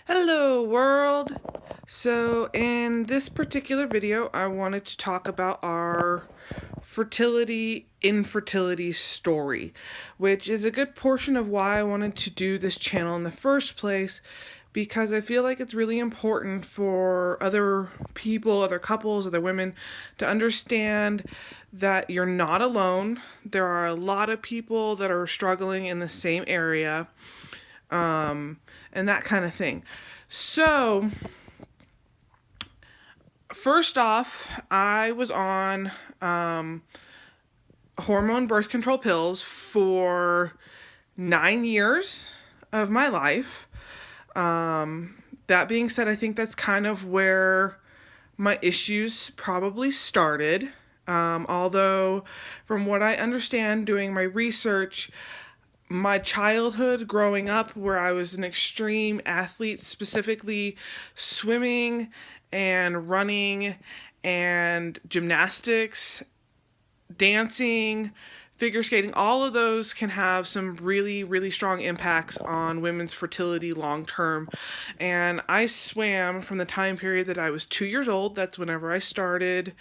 Hello world! So in this particular video I wanted to talk about our fertility infertility story, which is a good portion of why I wanted to do this channel in the first place, because I feel like it's really important for other people, other couples, other women to understand that you're not alone. There are a lot of people that are struggling in the same area, and that kind of thing. So, first off, I was on hormone birth control pills for 9 years of my life. That being said, I think that's kind of where my issues probably started. Although, from what I understand doing my research, my childhood growing up, where I was an extreme athlete, specifically swimming and running and gymnastics, dancing, figure skating, all of those can have some really, really strong impacts on women's fertility long term. And I swam from the time period that I was 2 years old. That's whenever I started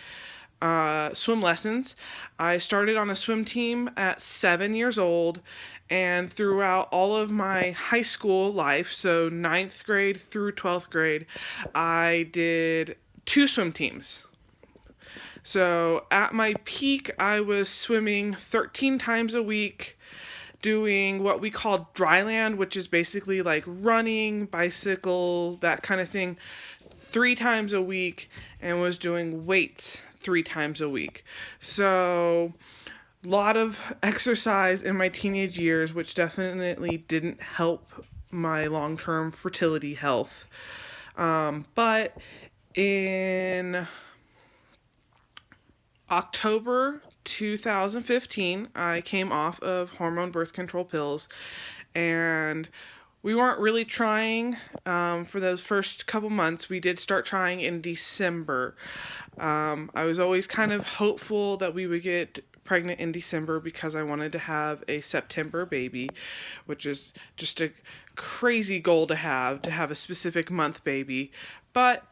swim lessons. I started on a swim team at 7 years old, and throughout all of my high school life, so ninth grade through 12th grade, I did two swim teams. So at my peak, I was swimming 13 times a week, doing what we call dry land, which is basically like running, bicycle, that kind of thing, 3 times a week, and was doing weights 3 times a week. So a lot of exercise in my teenage years, which definitely didn't help my long-term fertility health. But in October 2015, I came off of hormone birth control pills, and we weren't really trying for those first couple months. We did start trying in December. I was always kind of hopeful that we would get pregnant in December because I wanted to have a September baby, which is just a crazy goal to have a specific month baby. But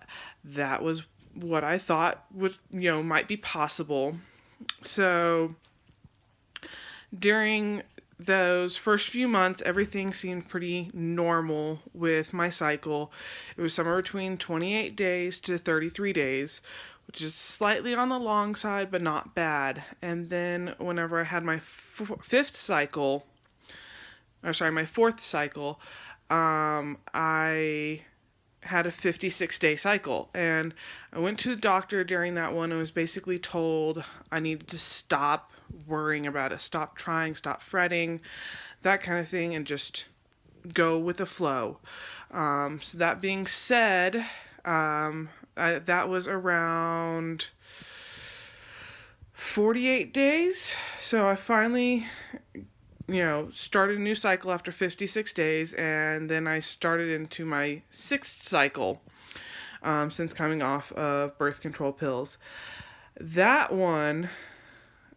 that was what I thought would, might be possible. So during those first few months, everything seemed pretty normal with my cycle. It was somewhere between 28 days to 33 days, which is slightly on the long side, but not bad. And then whenever I had my my fourth cycle, I had a 56-day cycle, and I went to the doctor during that one and was basically told I needed to stop worrying about it, stop trying, stop fretting, that kind of thing, and just go with the flow. So that being said, that was around 48 days. So I finally started a new cycle after 56 days, and then I started into my sixth cycle since coming off of birth control pills. That one,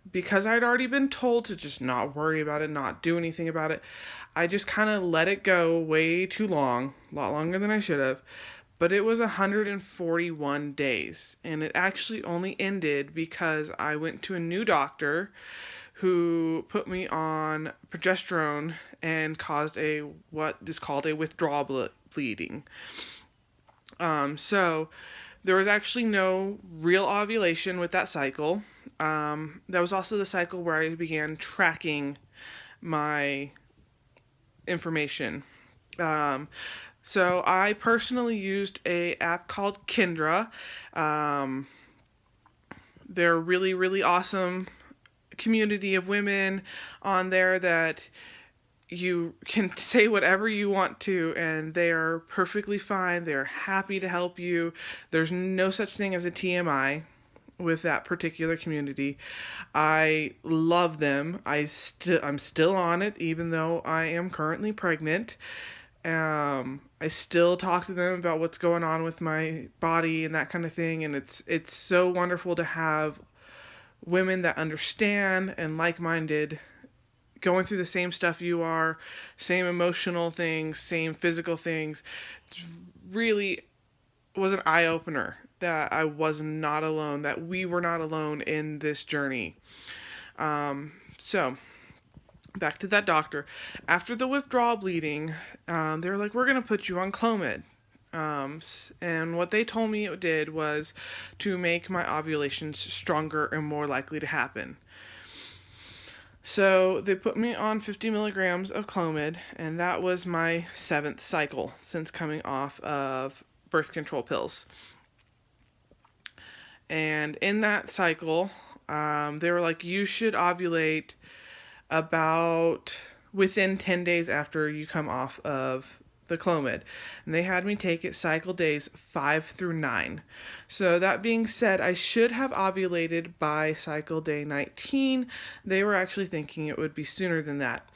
because I'd already been told to just not worry about it, not do anything about it, I just kind of let it go way too long, a lot longer than I should have. But it was 141 days, and it actually only ended because I went to a new doctor who put me on progesterone and caused what is called a withdrawal bleeding. So there was actually no real ovulation with that cycle. That was also the cycle where I began tracking my information. So I personally used a app called Kendra. They're really, really awesome community of women on there that you can say whatever you want to, and they are perfectly fine. They're happy to help you. There's no such thing as a TMI with that particular community. I love them. I'm still on it, even though I am currently pregnant. I still talk to them about what's going on with my body and that kind of thing, and it's so wonderful to have women that understand and like-minded going through the same stuff you are, same emotional things, same physical things. It really was an eye-opener that I was not alone, that we were not alone in this journey. So back to that doctor. After the withdrawal bleeding, they were like, we're going to put you on Clomid. And what they told me it did was to make my ovulations stronger and more likely to happen. So they put me on 50 milligrams of Clomid, and that was my 7th cycle since coming off of birth control pills. And in that cycle, they were like, you should ovulate about within 10 days after you come off of the Clomid. And they had me take it cycle days 5 through 9. So that being said, I should have ovulated by cycle day 19. They were actually thinking it would be sooner than that.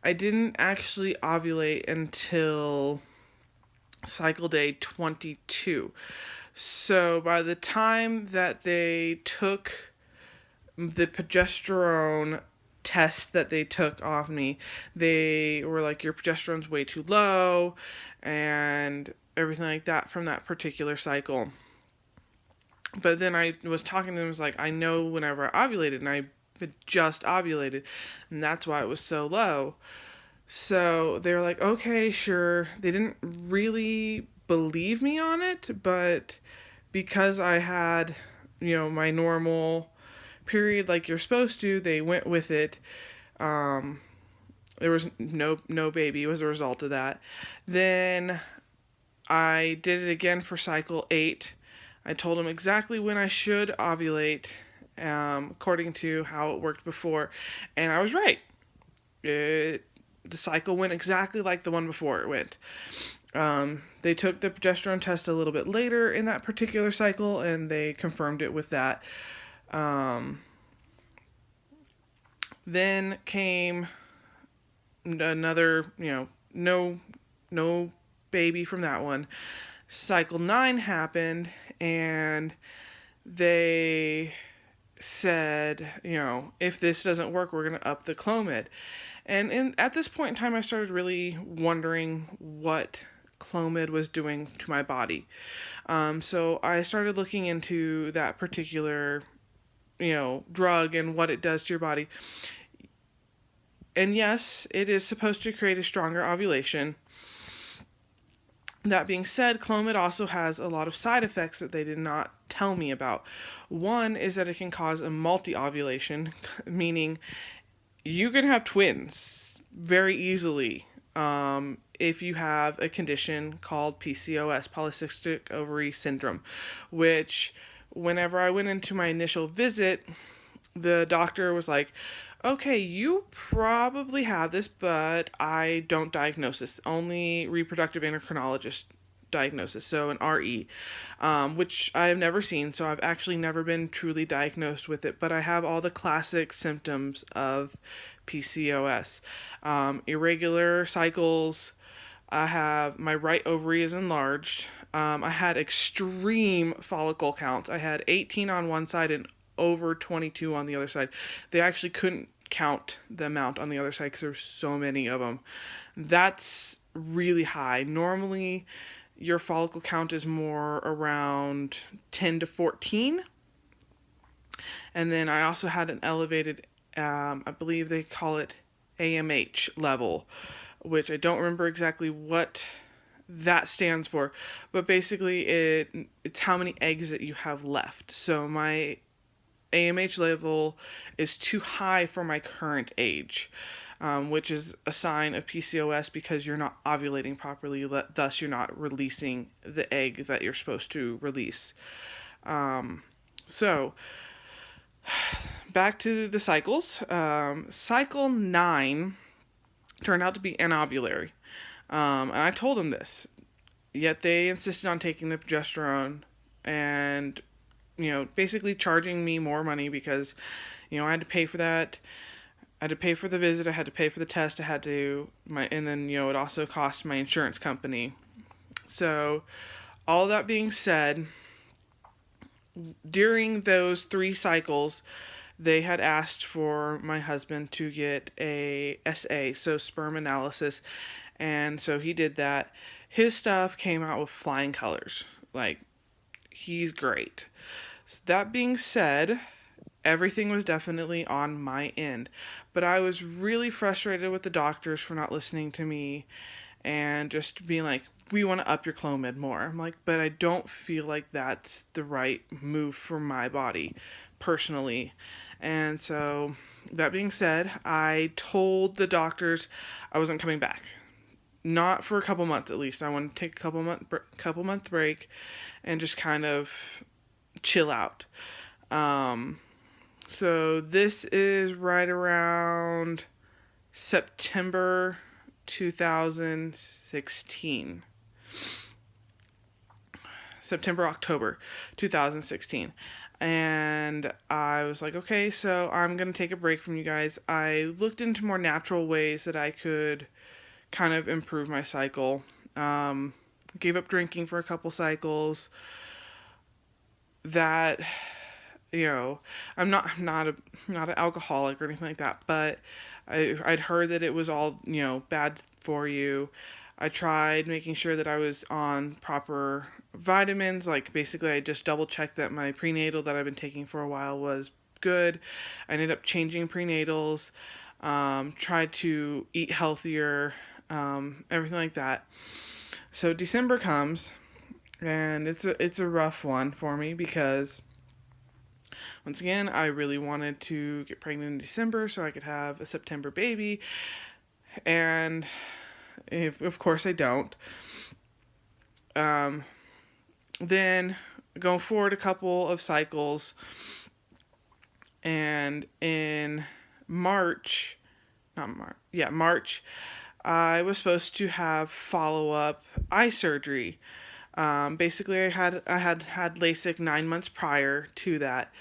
I didn't actually ovulate until cycle day 22. So by the time that they took the progesterone test that they took off me, they were like, your progesterone's way too low and everything like that from that particular cycle. But then I was talking to them, I was like, I know whenever I ovulated, and I had just ovulated, and that's why it was so low. So they were like, okay, sure. They didn't really believe me on it, but because I had, my normal period like you're supposed to, they went with it. There was no baby as a result of that. Then I did it again for cycle 8. I told them exactly when I should ovulate, according to how it worked before, and I was right. The cycle went exactly like the one before it went. They took the progesterone test a little bit later in that particular cycle, and they confirmed it with that. Then came another, no baby from that one. Cycle 9 happened, and they said, if this doesn't work, we're going to up the Clomid. And at this point in time, I started really wondering what Clomid was doing to my body. So I started looking into that particular, drug and what it does to your body. And yes, it is supposed to create a stronger ovulation. That being said, Clomid also has a lot of side effects that they did not tell me about. One is that it can cause a multi-ovulation, meaning you can have twins very easily if you have a condition called PCOS, polycystic ovary syndrome, which whenever I went into my initial visit, the doctor was like, okay, you probably have this, but I don't diagnose this. Only reproductive endocrinologist diagnosis, so an RE, which I have never seen, so I've actually never been truly diagnosed with it, but I have all the classic symptoms of PCOS. Irregular cycles. I have, my right ovary is enlarged. I had extreme follicle counts. I had 18 on one side and over 22 on the other side. They actually couldn't count the amount on the other side because there's so many of them. That's really high. Normally, your follicle count is more around 10 to 14. And then I also had an elevated, I believe they call it AMH level, which I don't remember exactly what that stands for, but basically it's how many eggs that you have left. So my AMH level is too high for my current age, which is a sign of PCOS because you're not ovulating properly, thus you're not releasing the egg that you're supposed to release. So, back to the cycles. Cycle 9 turned out to be anovulatory, and I told them this, yet they insisted on taking the progesterone and basically charging me more money because, I had to pay for that. I had to pay for the visit. I had to pay for the test. I had to, and then, it also cost my insurance company. So, all that being said, during those 3 cycles, they had asked for my husband to get a SA, so sperm analysis, and so he did that. His stuff came out with flying colors. Like, he's great. So that being said, everything was definitely on my end, but I was really frustrated with the doctors for not listening to me and just being like, we want to up your Clomid more. I'm like, but I don't feel like that's the right move for my body personally. And so, that being said, I told the doctors I wasn't coming back. Not for a couple months at least. I want to take a couple month break and just kind of chill out. So this is right around September 2016. October 2016. And I was like, okay, so I'm going to take a break from you guys. I looked into more natural ways that I could kind of improve my cycle. Gave up drinking for a couple cycles. That, I'm not an alcoholic or anything like that, but I'd heard that it was all, bad for you. I tried making sure that I was on proper vitamins. Like, basically, I just double checked that my prenatal that I've been taking for a while was good. I ended up changing prenatals, tried to eat healthier, everything like that. So December comes, and it's a rough one for me because, once again, I really wanted to get pregnant in December so I could have a September baby, and of course I don't. Then going forward a couple of cycles, and in March, I was supposed to have follow-up eye surgery. Basically, I had LASIK 9 months prior to that,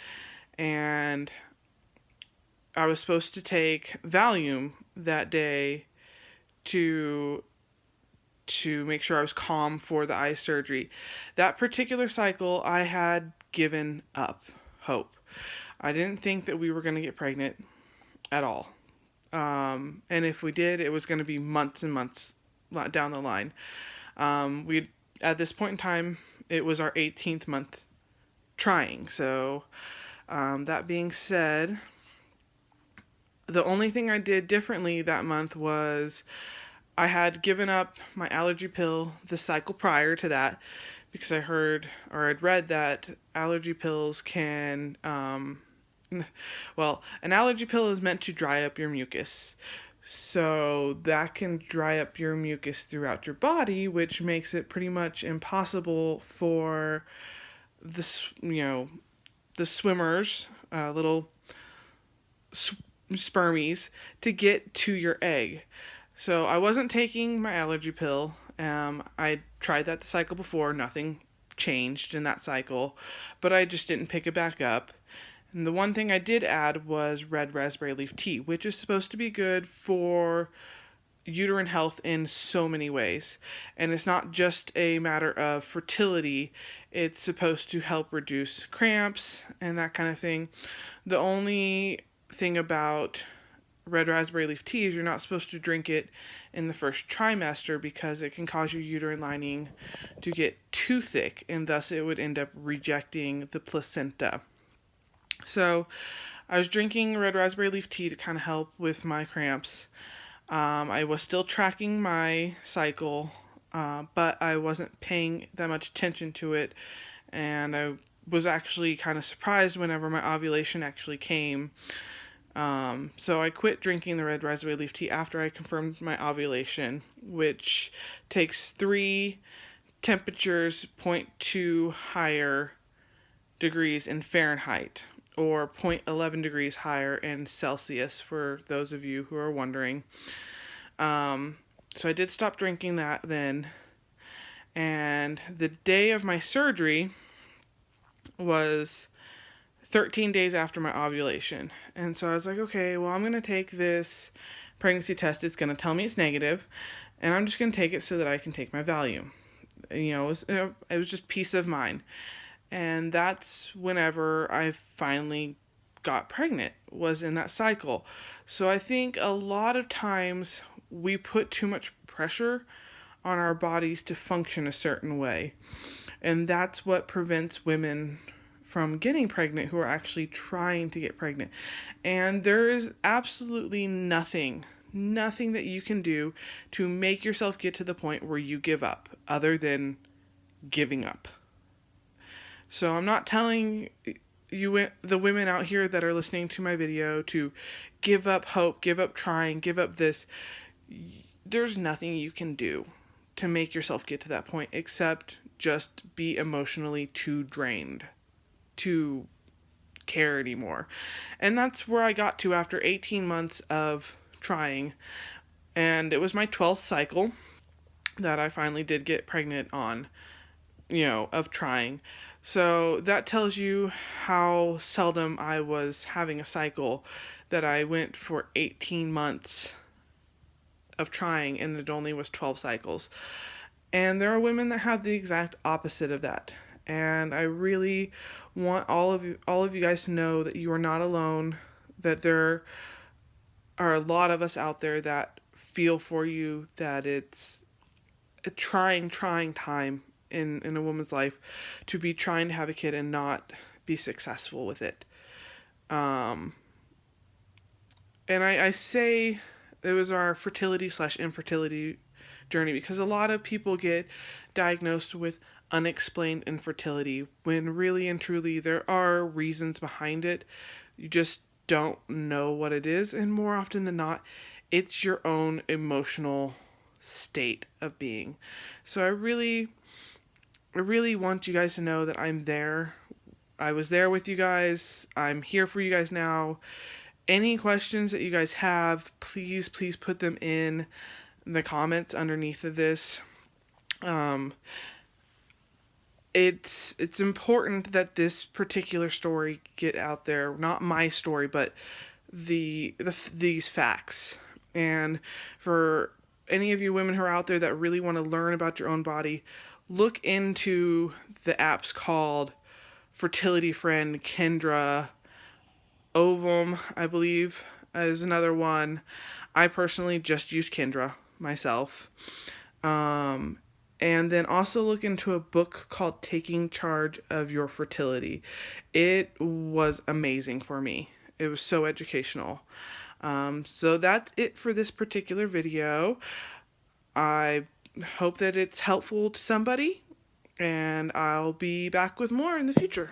and I was supposed to take Valium that day to make sure I was calm for the eye surgery. That particular cycle, I had given up hope. I didn't think that we were going to get pregnant at all. And if we did, it was going to be months and months down the line. At this point in time, it was our 18th month trying. So, that being said, the only thing I did differently that month was I had given up my allergy pill the cycle prior to that, because I heard or I'd read that allergy pills can, an allergy pill is meant to dry up your mucus. So that can dry up your mucus throughout your body, which makes it pretty much impossible for the swimmers, little spermies, to get to your egg. So I wasn't taking my allergy pill. I tried that the cycle before. Nothing changed in that cycle, but I just didn't pick it back up. And the one thing I did add was red raspberry leaf tea, which is supposed to be good for uterine health in so many ways. And it's not just a matter of fertility, it's supposed to help reduce cramps and that kind of thing. The only thing about red raspberry leaf tea is you're not supposed to drink it in the first trimester because it can cause your uterine lining to get too thick, and thus it would end up rejecting the placenta. So I was drinking red raspberry leaf tea to kind of help with my cramps. I was still tracking my cycle, but I wasn't paying that much attention to it, and I was actually kind of surprised whenever my ovulation actually came. So I quit drinking the red raspberry leaf tea after I confirmed my ovulation, which takes 3 temperatures 0.2 higher degrees in Fahrenheit, or 0.11 degrees higher in Celsius, for those of you who are wondering. So I did stop drinking that then, and the day of my surgery was 13 days after my ovulation. And so I was like, okay, well, I'm going to take this pregnancy test. It's going to tell me it's negative, and I'm just going to take it so that I can take my Valium. It was just peace of mind. And that's whenever I finally got pregnant, was in that cycle. So I think a lot of times we put too much pressure on our bodies to function a certain way. And that's what prevents women from getting pregnant who are actually trying to get pregnant. And there is absolutely nothing that you can do to make yourself get to the point where you give up other than giving up. So I'm not telling you, the women out here that are listening to my video, to give up hope, give up trying, give up this. There's nothing you can do to make yourself get to that point except just be emotionally too drained to care anymore. And that's where I got to after 18 months of trying. And it was my 12th cycle that I finally did get pregnant on, of trying. So that tells you how seldom I was having a cycle, that I went for 18 months of trying and it only was 12 cycles. And there are women that have the exact opposite of that. And I really want all of you guys to know that you are not alone, that there are a lot of us out there that feel for you, that it's a trying time in a woman's life to be trying to have a kid and not be successful with it. And I say it was our fertility/infertility journey because a lot of people get diagnosed with unexplained infertility when really and truly there are reasons behind it. You just don't know what it is, and more often than not, it's your own emotional state of being. So I really want you guys to know that I'm there. I was there with you guys. I'm here for you guys now. Any questions that you guys have, please put them in the comments underneath of this. It's important that this particular story get out there. Not my story, but these facts. And for any of you women who are out there that really want to learn about your own body, look into the apps called Fertility Friend, Kendra, Ovum, I believe, is another one. I personally just use Kendra myself. And then also look into a book called Taking Charge of Your Fertility. It was amazing for me. It was so educational. So that's it for this particular video. I hope that it's helpful to somebody, and I'll be back with more in the future.